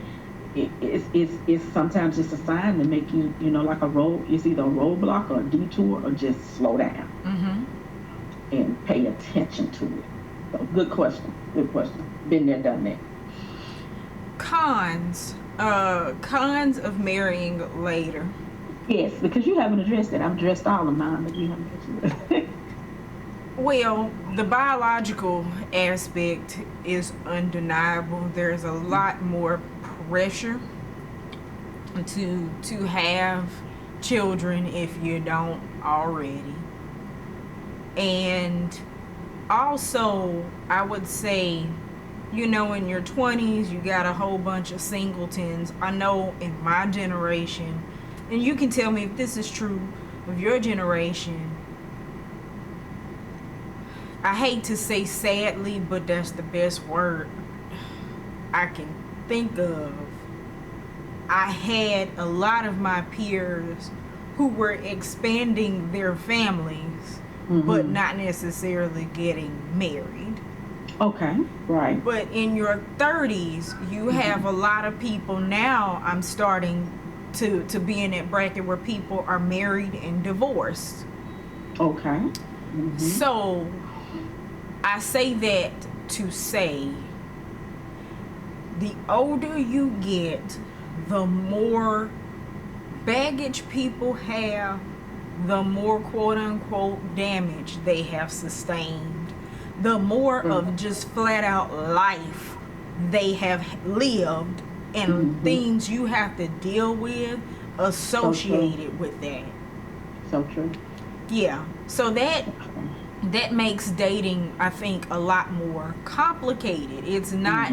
It's sometimes just a sign to make you like a road. It's either a roadblock or a detour, or just slow down and pay attention to it. So, good question. Been there, done that. Cons of marrying later. Yes, because you haven't addressed it. I've addressed all of mine, but you haven't addressed it. Well, the biological aspect is undeniable. There's a lot more pressure to have children if you don't already. And also, I would say, in your 20s, you got a whole bunch of singletons. I know in my generation, and you can tell me if this is true of your generation, I hate to say sadly, but that's the best word I can think of. I had a lot of my peers who were expanding their families, but not necessarily getting married. Okay, right. But in your 30s, you have a lot of people now. I'm starting to be in that bracket where people are married and divorced. Okay. So I say that to say, the older you get, the more baggage people have, the more quote unquote damage they have sustained, the more of just flat out life they have lived, and things you have to deal with associated with that. So true. Yeah. So that makes dating, I think, a lot more complicated. It's not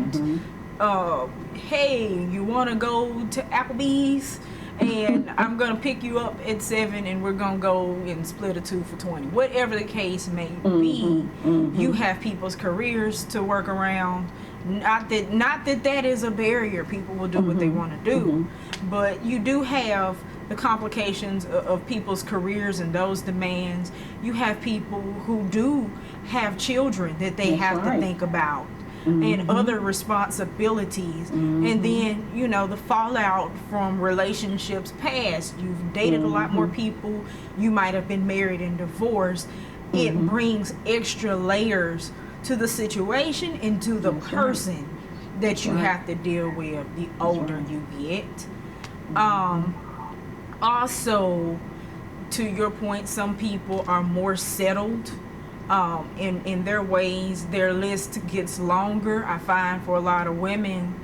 hey, you want to go to Applebee's and I'm going to pick you up at 7 and we're going to go and split a 2 for $20. Whatever the case may be, you have people's careers to work around. Not that is a barrier. People will do what they want to do. But you do have the complications of people's careers and those demands. You have people who do have children that they have to think about. And other responsibilities, and then the fallout from relationships past. You've dated a lot more people, you might have been married and divorced. It brings extra layers to the situation and to the person that you have to deal with the older you get. Also, to your point, some people are more settled in their ways. Their list gets longer. I find for a lot of women,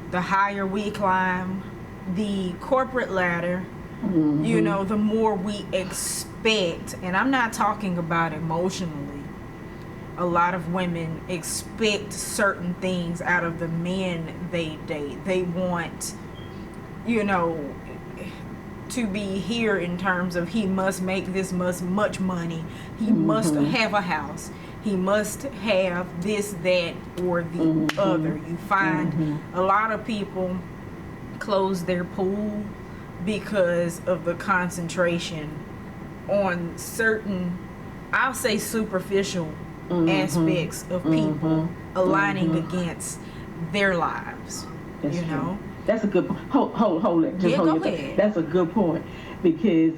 the higher we climb the corporate ladder, you know, the more we expect, and I'm not talking about emotionally. A lot of women expect certain things out of the men they date. They want, you know, to be here in terms of he must make this much money. He must have a house. He must have this, that, or the other. You find a lot of people close their pool because of the concentration on certain, I'll say, superficial aspects of people aligning against their lives. That's you true. know? That's a good point. Hold it. Just Yeah, hold go it. ahead. That's a good point, because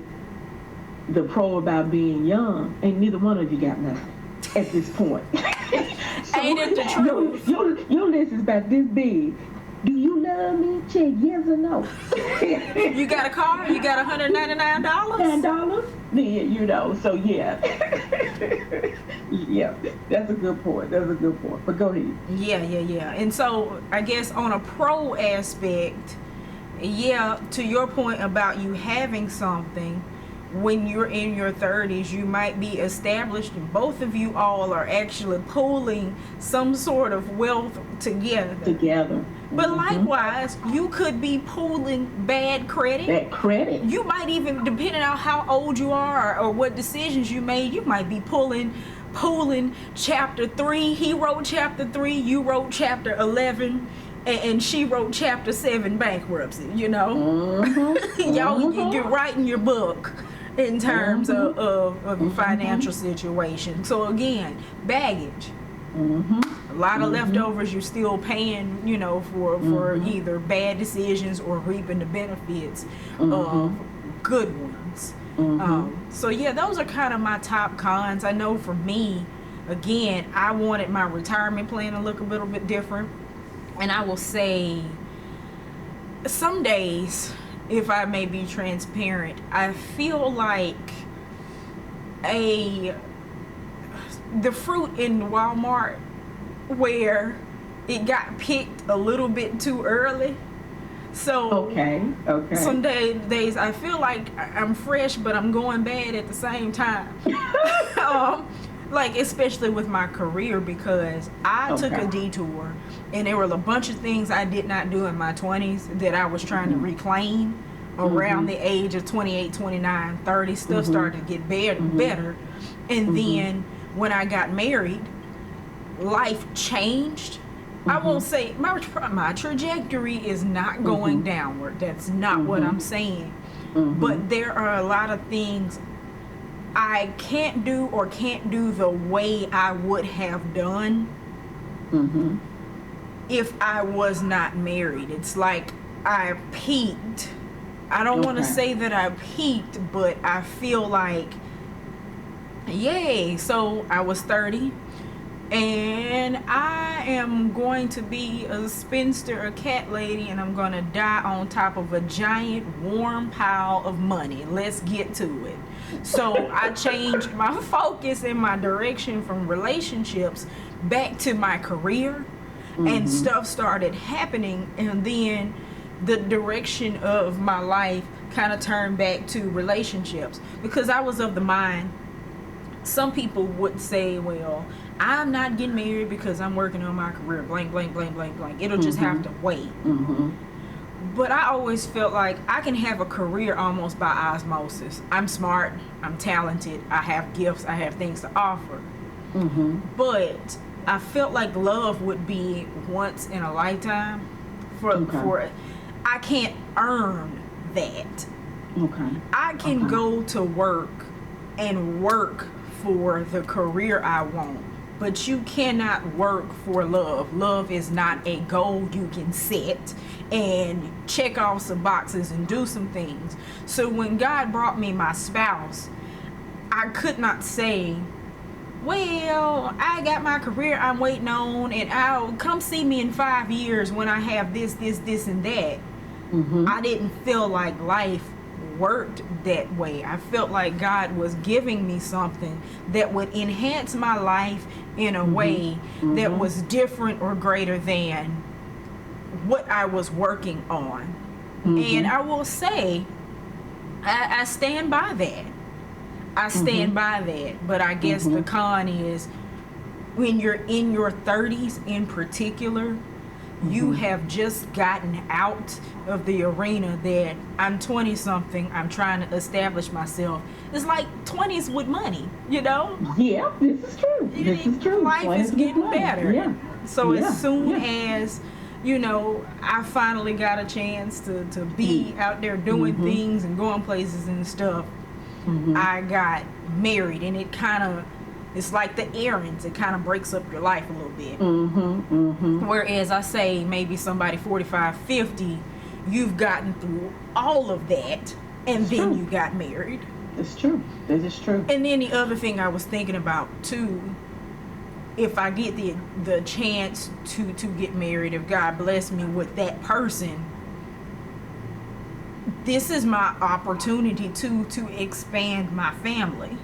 the pro about being young, ain't neither one of you got nothing at this point. So, Ain't it the truth? Your list is about this big. Do you love me? Check yes or no. You got a car? You got $199? $10? Then, you know, so yeah. Yeah, that's a good point. That's a good point. But go ahead. Yeah. And so I guess on a pro aspect, yeah, to your point about you having something, when you're in your 30s, you might be established, and both of you all are actually pooling some sort of wealth together. But likewise, you could be pooling bad credit. That credit. You might even, depending on how old you are or what decisions you made, you might be pooling chapter 3. He wrote chapter 3, you wrote chapter 11, and she wrote chapter 7 bankruptcy, you know? Y'all, you're writing your book in terms of your financial situation. So again, baggage. A lot of leftovers you're still paying, you know, for either bad decisions or reaping the benefits of good ones. So yeah, those are kind of my top cons. I know for me, again, I wanted my retirement plan to look a little bit different. And I will say, some days, if I may be transparent, I feel like the fruit in Walmart where it got picked a little bit too early. So okay. Some days I feel like I'm fresh, but I'm going bad at the same time. Like especially with my career, because I took a detour, and there were a bunch of things I did not do in my 20s that I was trying to reclaim around the age of 28, 29, 30. Stuff started to get better. And then when I got married, life changed. I won't say my trajectory is not going downward. That's not what I'm saying. But there are a lot of things I can't do the way I would have done if I was not married. It's like I peaked. I don't want to say that I peaked, but I feel like, yay. So I was 30. And I am going to be a spinster, a cat lady, and I'm going to die on top of a giant warm pile of money. Let's get to it. So I changed my focus and my direction from relationships back to my career, and stuff started happening. And then the direction of my life kind of turned back to relationships, because I was of the mind, some people would say, well, I'm not getting married because I'm working on my career, blank, blank, blank, blank, blank. It'll just have to wait. But I always felt like I can have a career almost by osmosis. I'm smart, I'm talented, I have gifts, I have things to offer. But I felt like love would be once in a lifetime. For I can't earn that. I can go to work and work for the career I want, but you cannot work for love. Love is not a goal you can set and check off some boxes and do some things. So when God brought me my spouse, I could not say, well, I got my career I'm waiting on, and I'll come see me in 5 years when I have this, and that. I didn't feel like life worked that way. I felt like God was giving me something that would enhance my life in a way that was different or greater than what I was working on. And I will say, I stand by that. I stand by that. But I guess the con is when you're in your 30s in particular, you have just gotten out of the arena that I'm 20 something, I'm trying to establish myself. It's like 20s with money, you know? Yeah, this is true. This is true. Life is getting better. Yeah. So Yeah. as soon as, you know, I finally got a chance to be out there doing things and going places and stuff, I got married, and it kind of, it's like the errands. It kind of breaks up your life a little bit. Whereas I say maybe somebody 45, 50, you've gotten through all of that, and then you got married. It's true. This is true. And then the other thing I was thinking about too, if I get the chance to get married, if God bless me with that person, this is my opportunity to expand my family.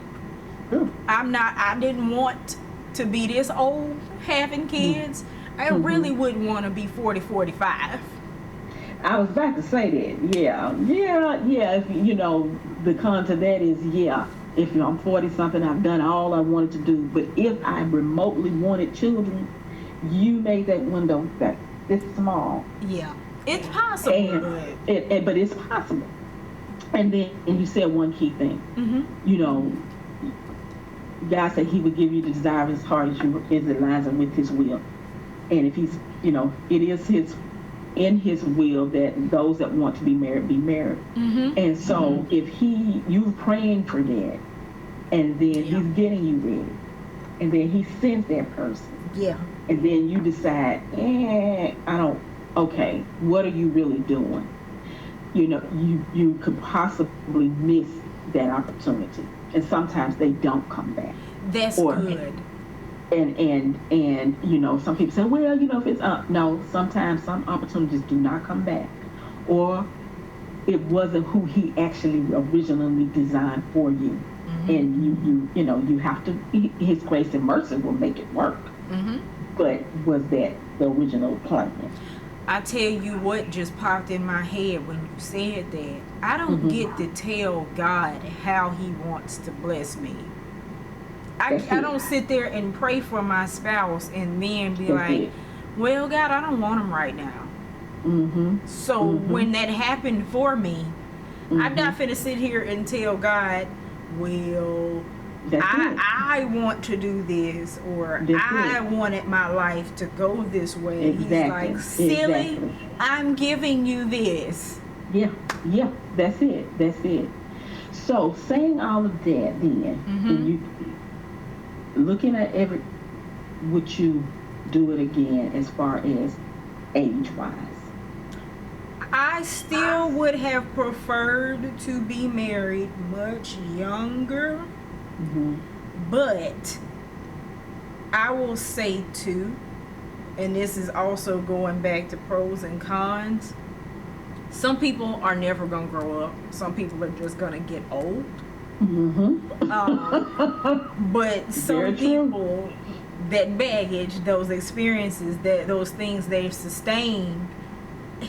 I didn't want to be this old having kids. I really wouldn't want to be 40, 45. I was about to say that. Yeah. If, you know, the con to that is, if I'm 40 something, I've done all I wanted to do. But if I remotely wanted children, you made that window that it's small. Yeah, it's possible. But it's possible. And then you said one key thing. You know, God said He would give you the desire of His heart as it lines up with His will. And if He's, you know, it is in His will that those that want to be married be married. And so if you're praying for that, and then He's getting you ready, and then He sends that person. And then you decide, okay, what are you really doing? You know, you could possibly miss that opportunity. And sometimes they don't come back. That's good. And you know, some people say, well, you know, if it's no, sometimes some opportunities do not come back, or it wasn't who He actually originally designed for you. And you know, you have to, His grace and mercy will make it work. But was that the original plan? I tell you what just popped in my head when you said that. I don't get to tell God how He wants to bless me. I don't sit there and pray for my spouse and then be like, well, God, I don't want him right now. So when that happened for me, I'm not finna sit here and tell God, well, I want to do this, or I wanted my life to go this way. He's like, silly, I'm giving you this. Yeah, that's it. So saying all of that then, and you looking at would you do it again as far as age-wise? I still would have preferred to be married much younger. But I will say too, and this is also going back to pros and cons, some people are never going to grow up. Some people are just going to get old. But some people, that baggage, those experiences, those things they've sustained,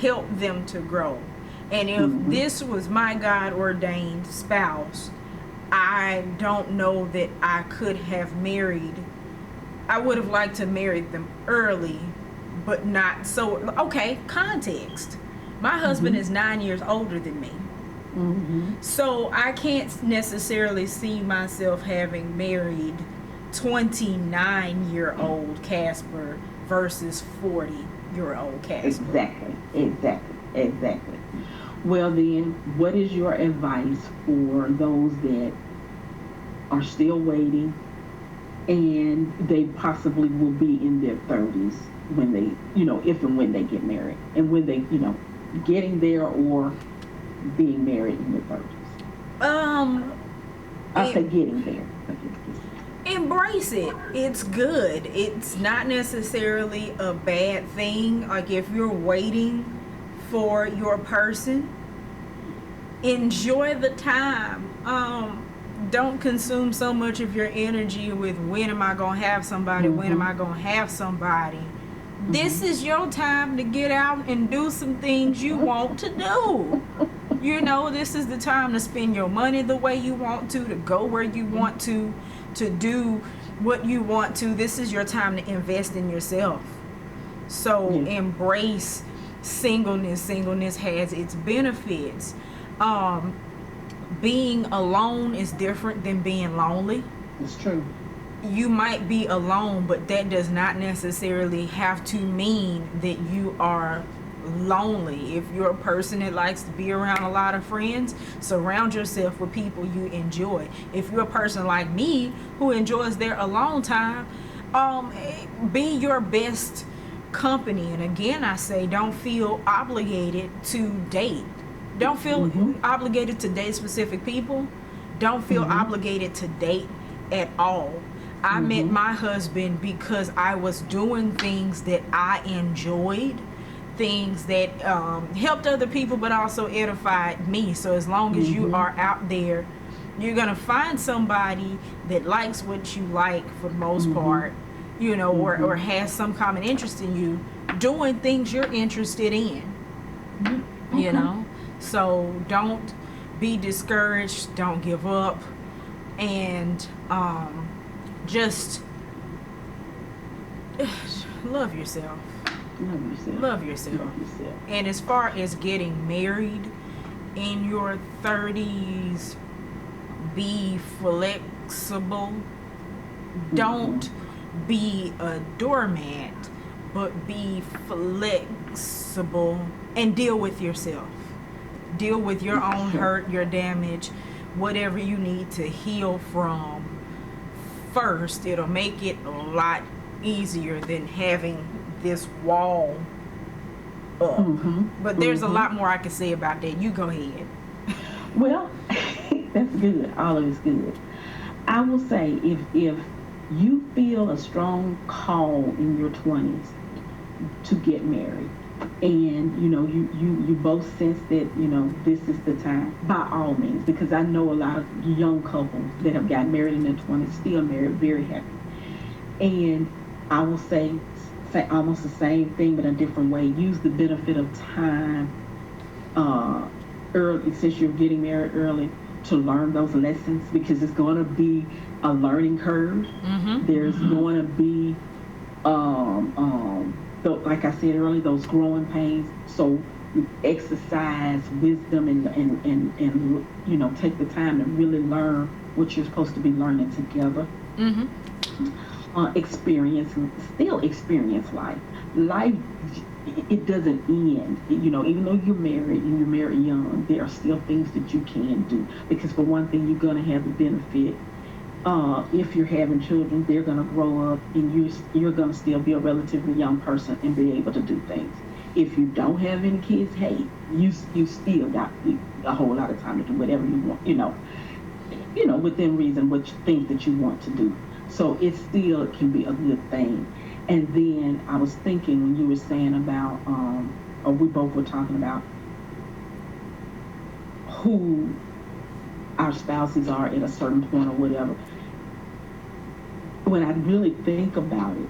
help them to grow. And if this was my God-ordained spouse, I don't know that I could have married. I would have liked to marry them early, but not so. Okay, context. My husband is 9 years older than me. So I can't necessarily see myself having married 29-year-old Casper versus 40-year-old Casper. Exactly. Well then, what is your advice for those that are still waiting and they possibly will be in their 30s when they, you know, if and when they get married, and when they, you know, getting there or being married in their 30s? I say getting there. Embrace it. It's good. It's not necessarily a bad thing. Like if you're waiting for your person, enjoy the time. Don't consume so much of your energy with when am I gonna have somebody, when am I gonna have somebody. This is your time to get out and do some things you want to do. You know, this is the time to spend your money the way you want to go where you want to do what you want to. This is your time to invest in yourself. So embrace singleness. Singleness has its benefits. Being alone is different than being lonely. It's true. You might be alone, but that does not necessarily have to mean that you are lonely. If you're a person that likes to be around a lot of friends, surround yourself with people you enjoy. If you're a person like me who enjoys their alone time, be your best company. And again, I say, don't feel obligated to date. Don't feel obligated to date specific people. Don't feel obligated to date at all. I met my husband because I was doing things that I enjoyed, things that helped other people but also edified me. So as long as you are out there, you're going to find somebody that likes what you like for the most part, you know, or has some common interest in you, doing things you're interested in, you know. So don't be discouraged, don't give up, and just love yourself. Love yourself. And as far as getting married in your 30s, be flexible. Don't be a doormat, but be flexible and deal with yourself. Deal with your own hurt, your damage, whatever you need to heal from first. It'll make it a lot easier than having this wall up. But there's a lot more I can say about that. You go ahead. Well, that's good. All of it's good. I will say, if you feel a strong call in your 20s to get married, and you know you both sense that you know this is the time, by all means, because I know a lot of young couples that have got married in their 20s, still married, very happy. And I will say almost the same thing but a different way. Use the benefit of time early, since you're getting married early, to learn those lessons, because it's going to be a learning curve. There's going to be like I said earlier, those growing pains. So exercise wisdom and you know, take the time to really learn what you're supposed to be learning together. Still experience life. Life, it doesn't end. You know, even though you're married and you're married young, there are still things that you can do. Because for one thing, you're going to have the benefit. If you're having children, they're going to grow up, and you're going to still be a relatively young person and be able to do things. If you don't have any kids, hey, you still got a whole lot of time to do whatever you want. You know, within reason, things that you want to do. So it still can be a good thing. And then I was thinking when you were saying about, or we both were talking about who our spouses are at a certain point or whatever. When I really think about it,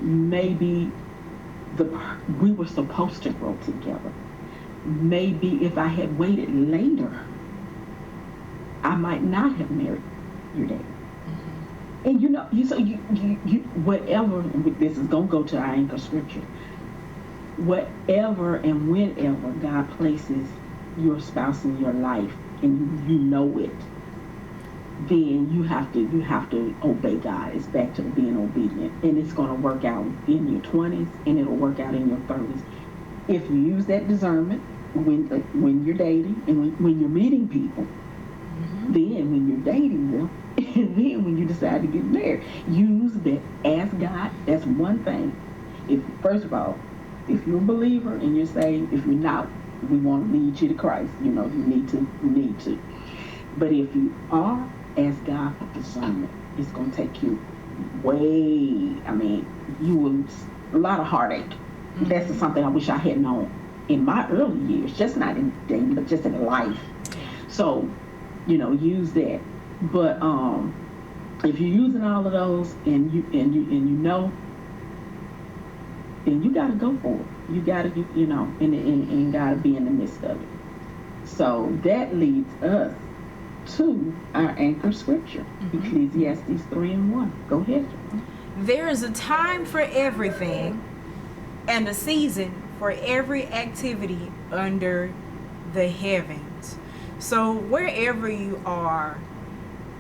maybe we were supposed to grow together. Maybe if I had waited later, I might not have married your dad. And you know, you whatever, this is gonna go to our anchor scripture. Whatever and whenever God places your spouse in your life, and you know it, then you have to obey God. It's back to being obedient, and it's gonna work out in your 20s, and it'll work out in your 30s if you use that discernment when you're dating and when you're meeting people. Then when you're dating them, and then when you decide to get married, use that. Ask God. That's one thing. First of all, if you're a believer and you're saved, if you're not, we want to lead you to Christ. You know, you need to. But if you are, ask God for discernment. It's going to take you way, you will, a lot of heartache. That's something I wish I had known in my early years, just not in dating, but just in life. So, you know, use that. But if you're using all of those and you know, then you got to go for it. You got to, and got to be in the midst of it. So that leads us to our anchor scripture, Ecclesiastes 3:1. Go ahead. There is a time for everything and a season for every activity under the heavens. So wherever you are,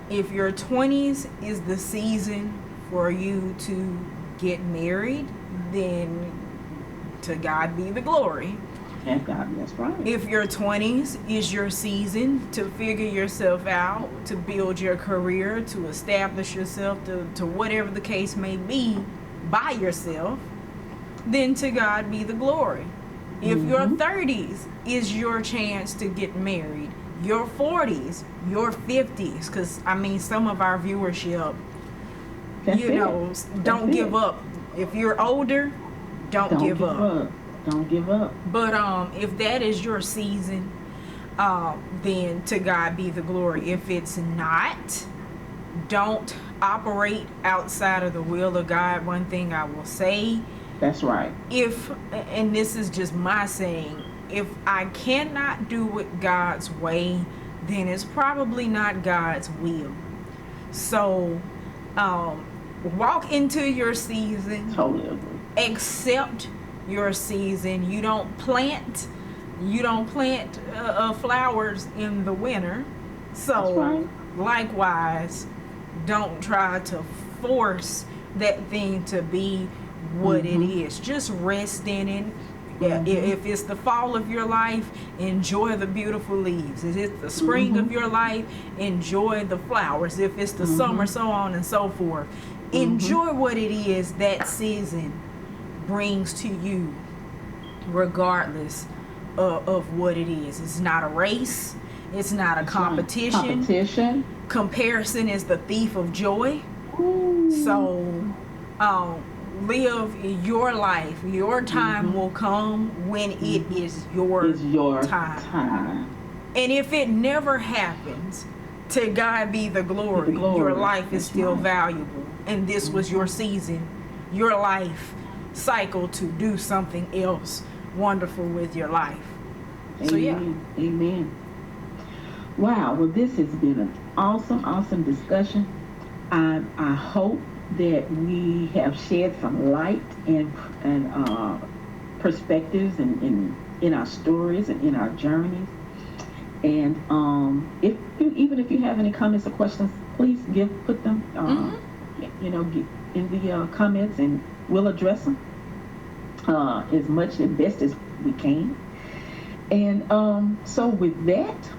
if your 20s is the season for you to get married, then to God be the glory. And God, that's right. If your 20s is your season to figure yourself out, to build your career, to establish yourself, to whatever the case may be by yourself, then to God be the glory. If your 30s is your chance to get married, your 40s, your 50s, because I mean, some of our viewership, don't give up. If you're older, don't give up. Don't give up. But if that is your season, then to God be the glory. If it's not, don't operate outside of the will of God. One thing I will say, that's right. And this is just my saying, if I cannot do it God's way, then it's probably not God's will. So walk into your season. Totally agree. Accept your season. You don't plant flowers in the winter. So right. Likewise, don't try to force that thing to be what it is. Just rest in it. Yeah, if it's the fall of your life, enjoy the beautiful leaves. If it's the spring of your life, enjoy the flowers. If it's the summer, so on and so forth. Enjoy what it is that season brings to you, regardless of what it is. It's not a race. It's not a competition. Comparison is the thief of joy. So live your life. Your time will come when it is your time. And if it never happens, to God be the glory. Your life is still valuable. And this was your season, your life cycle to do something else wonderful with your life. Amen. So yeah. Amen. Wow. Well, this has been an awesome discussion. I hope that we have shed some light and perspectives in our stories and in our journeys. And even if you have any comments or questions, please put them in the comments, and we'll address them as best as we can. And so with that,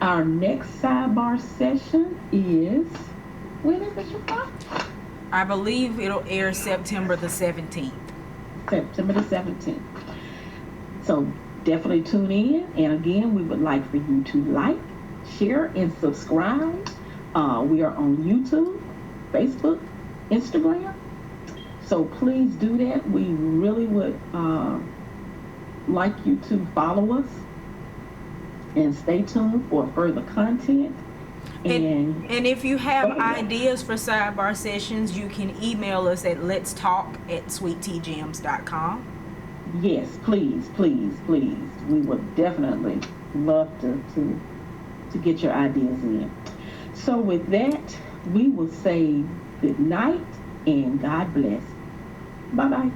our next sidebar session is, when is it, Chaffron? I believe it'll air September the 17th. September the 17th. So definitely tune in. And again, we would like for you to like, share, and subscribe. We are on YouTube, Facebook, Instagram. So please do that. We really would like you to follow us and stay tuned for further content. And if you have ideas for sidebar sessions, you can email us at letstalk@sweettgems.com. Yes, please. We would definitely love to get your ideas in. So with that, we will say good night and God bless. Bye-bye.